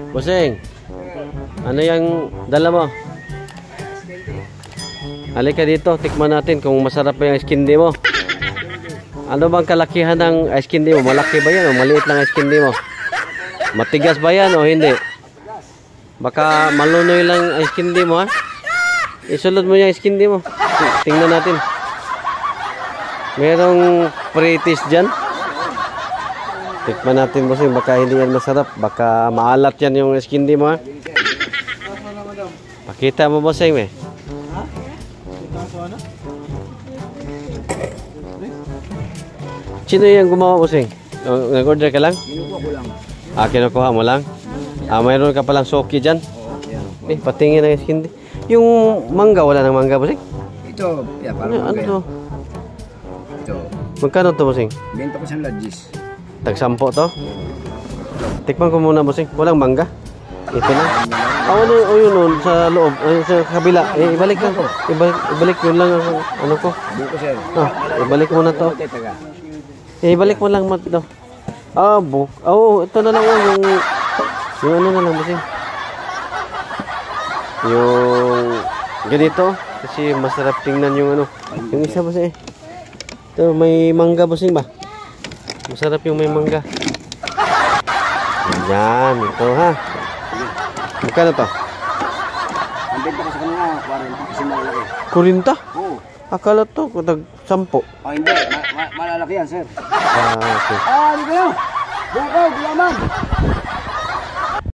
Bossing, ano yung dala mo? Halika dito, tikman natin kung masarap ba yung ice candy mo. Ano bang kalakihan ng ice candy mo? Malaki ba yan o maliit lang ice candy mo? Matigas ba yan o hindi? Baka malunoy lang ice candy mo ha? Isulod mo yung ice candy mo. Tingnan natin. Merong pre-taste dyan. Tikman natin bossing, baka hindi yan masarap. Baka maalat yan yung ice candy mo ha? Pakita mo bossing eh. Sino yung gumawa bossing? Nag-order ka lang? Kinukuha ko lang. Kinukuha mo lang? Mayroon ka palang soki dyan? Oo, yan. Patingin na yung hindi. Yung mangga, wala ng mangga bossing? Ito, yan, parang Ano to? Ito. Magkano to bossing? Benta ko siyang lodges. Tag-10 to? Tikman ko muna bossing. Walang mangga? Ito lang. Ano yun sa loob, sa kabila. Ibalik lang ko. Ibalik yun lang ang ano ko. Buko sir. Ibalik mo na to. Ibalik mo lang to. Ito na lang yung ano na lang bossing. Yung ganito kasi masarap tingnan yung ano. Yung isa bossing. Ito may mangga bossing ba? Masarap yung may mangga. Yan, ito ha. Magkano to? Ang benta ko sa kanila, 40 kasi malalaki. 40? Oo. Akala to, tag 10. Hindi. Malalaki yan, sir. Okay. Hindi kayo. Buko, gulaman.